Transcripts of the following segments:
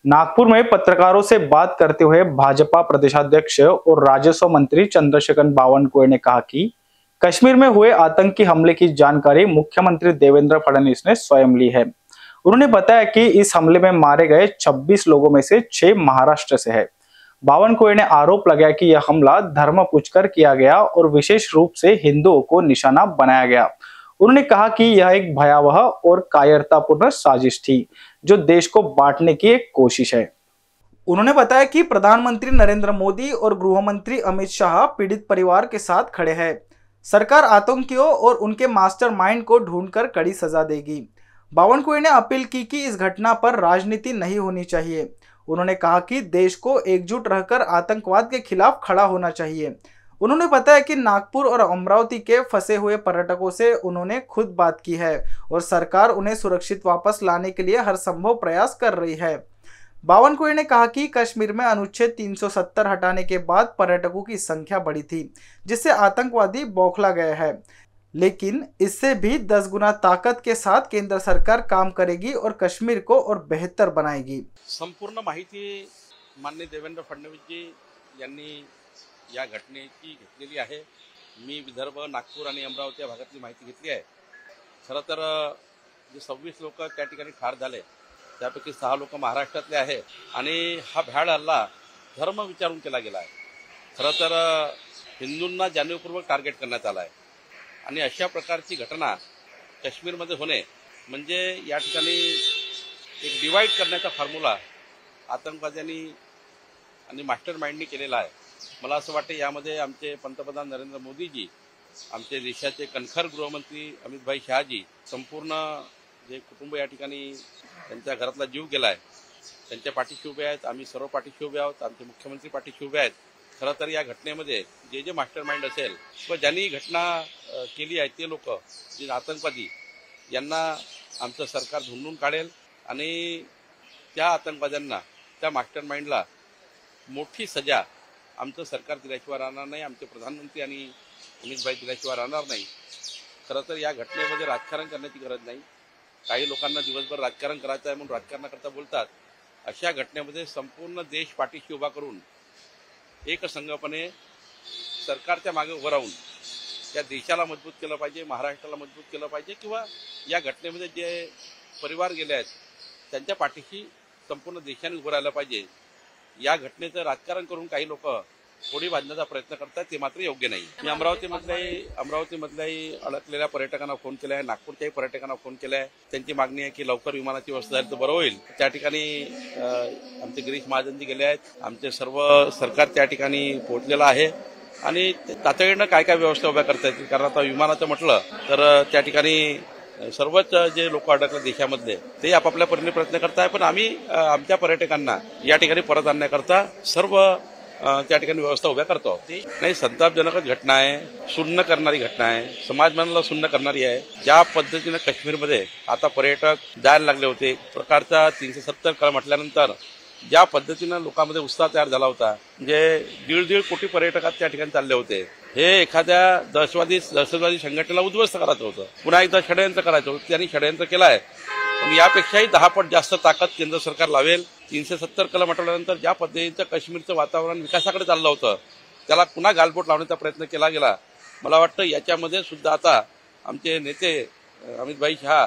नागपुर में पत्रकारों से बात करते हुए भाजपा प्रदेशाध्यक्ष और राजस्व मंत्री चंद्रशेखर बावनकुळे ने कहा कि कश्मीर में हुए आतंकी हमले की जानकारी मुख्यमंत्री देवेंद्र फडणवीस ने स्वयं ली है। उन्होंने बताया कि इस हमले में मारे गए 26 लोगों में से 6 महाराष्ट्र से है। बावनकुळे ने आरोप लगाया कि यह हमला धर्म पूछकर किया गया और विशेष रूप से हिंदुओं को निशाना बनाया गया। उन्होंने कहा कि यह एक भयावह और कायरतापूर्ण साजिश थी जो देश को बांटने की एक कोशिश है। उन्होंने बताया कि प्रधानमंत्री नरेंद्र मोदी और गृह मंत्री अमित शाह पीड़ित परिवार के साथ खड़े हैं। सरकार आतंकियों और उनके मास्टरमाइंड को ढूंढकर कड़ी सजा देगी। बावनकुळे ने अपील की कि इस घटना पर राजनीति नहीं होनी चाहिए। उन्होंने कहा कि देश को एकजुट रहकर आतंकवाद के खिलाफ खड़ा होना चाहिए। उन्होंने बताया कि नागपुर और अमरावती के फंसे हुए पर्यटकों से उन्होंने खुद बात की है और सरकार उन्हें सुरक्षित वापस लाने के लिए हर संभव प्रयास कर रही है। बावनकुळे ने कहा कि कश्मीर में अनुच्छेद 370 हटाने के बाद पर्यटकों की संख्या बढ़ी थी, जिससे आतंकवादी बौखला गए हैं, लेकिन इससे भी 10 गुना ताकत के साथ केंद्र सरकार काम करेगी और कश्मीर को और बेहतर बनाएगी। संपूर्ण माहिती माननीय देवेंद्र फडणवीस जी यांनी या घटनेची घेतलेली आहे। मी विदर्भ, नागपूर आणि अमरावती या भागातली माहिती घेतली आहे। खरं तर जे 26 लोक त्या ठिकाणी ठार झाले त्यापैकी 6 लोक महाराष्ट्रातले आहे आणि हा भ्याड हल्ला धर्म विचारून केला गेला आहे। खरं तर हिंदूंना जाणीवपूर्वक टार्गेट करण्यात आला आहे आणि अशा प्रकारची घटना काश्मीरमध्ये होणे म्हणजे या ठिकाणी एक डिवाइड करण्याचा फॉर्म्युला आतंकवाद्यांनी आणि मास्टरमाइंडनी केलेला आहे। मला असं वाटतं यामध्ये आमचे पंतप्रधान नरेंद्र मोदीजी, आमचे देशाचे कणखर गृहमंत्री अमित शहाजी, संपूर्ण जे कुटुंब या ठिकाणी त्यांच्या घरातला जीव गेलाय त्यांच्या पाठीशी उभे आहेत। आम्ही सर्व पाठीशी उभे आहोत, आमचे मुख्यमंत्री पाठीशी उभे आहेत। खरं तर या घटनेमध्ये जे मास्टरमाइंड असेल व ज्यांनी घटना केली आहे ते लोक जे आतंकवादी यांना आमचं सरकार धुंडून काढेल आणि त्या आतंकवाद्यांना, त्या मास्टरमाइंडला मोठी सजा आमचं सरकार दिल्याशिवाय राहणार नाही, आमचे प्रधानमंत्री आणि अमित दिल्याशिवाय राहणार नाही। खरं तर या घटनेमध्ये राजकारण करण्याची गरज नाही। काही लोकांना दिवसभर राजकारण करायचं आहे म्हणून राजकारणाकरता बोलतात। अशा घटनेमध्ये संपूर्ण देश पाठीशी उभा करून एकसंघपणे सरकारच्या मागे उभं राहून त्या देशाला मजबूत केलं पाहिजे, महाराष्ट्राला मजबूत केलं पाहिजे किंवा या घटनेमध्ये जे परिवार गेले आहेत त्यांच्या पाठीशी संपूर्ण देशाने उभं राहिलं पाहिजे। या घटनेचं राजकारण करून काही लोक थोडी बांधण्याचा प्रयत्न करतात, ते मात्र योग्य नाही। मी अमरावतीमधल्याही अडकलेल्या पर्यटकांना फोन केला आहे, नागपूरच्याही पर्यटकांना फोन केला आहे। त्यांची मागणी आहे की लवकर विमानाची व्यवस्था झाली तर बरं होईल। त्या ठिकाणी आमचे गिरीश महाजनजी गेले आहेत, आमचे सर्व सरकार त्या ठिकाणी पोहोचलेलं आहे आणि तातडीनं काय काय व्यवस्था उभ्या करता येतील, कारण आता विमानाचं म्हटलं तर त्या ठिकाणी सर्वच जे लोक अडकले देशामधले ते आपापल्या परीने प्रयत्न करत आहे, पण आम्ही आमच्या पर्यटकांना या ठिकाणी परत आणण्याकरता सर्व त्या ठिकाणी व्यवस्था उभ्या करतो। नाही, संतापजनकच घटना आहे, सुन्न करणारी घटना आहे, समाजमनाला सुन्न करणारी आहे। ज्या पद्धतीनं काश्मीरमध्ये आता पर्यटक जायला लागले होते, प्रकारचा 370 कलम म्हटल्यानंतर ज्या पद्धतीनं लोकांमध्ये उत्साह तयार झाला होता, म्हणजे 1.5 कोटी पर्यटकात त्या ठिकाणी चालले होते। हे एखाद्या दहशतवादी संघटनेला उद्ध्वस्त करायचं होतं, पुन्हा एकदा षडयंत्र करायचं होतं, त्यांनी षडयंत्र केलं आहे। पण यापेक्षाही 10 पट जास्त ताकद केंद्र सरकार लावेल। 370 कलम हटवल्यानंतर ज्या पद्धतीचं काश्मीरचं वातावरण विकासाकडे चाललं होतं त्याला पुन्हा गालबोट लावण्याचा प्रयत्न केला गेला। मला वाटतं याच्यामध्ये सुद्धा आता आमचे नेते अमित शहा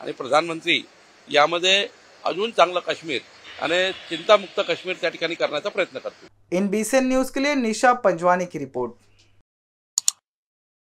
आणि प्रधानमंत्री यामध्ये अजून चांगलं काश्मीर आणि चिंतामुक्त काश्मीर त्या ठिकाणी करण्याचा प्रयत्न करतील। NBCN न्यूज के लिए निशा पंजवानी की रिपोर्ट।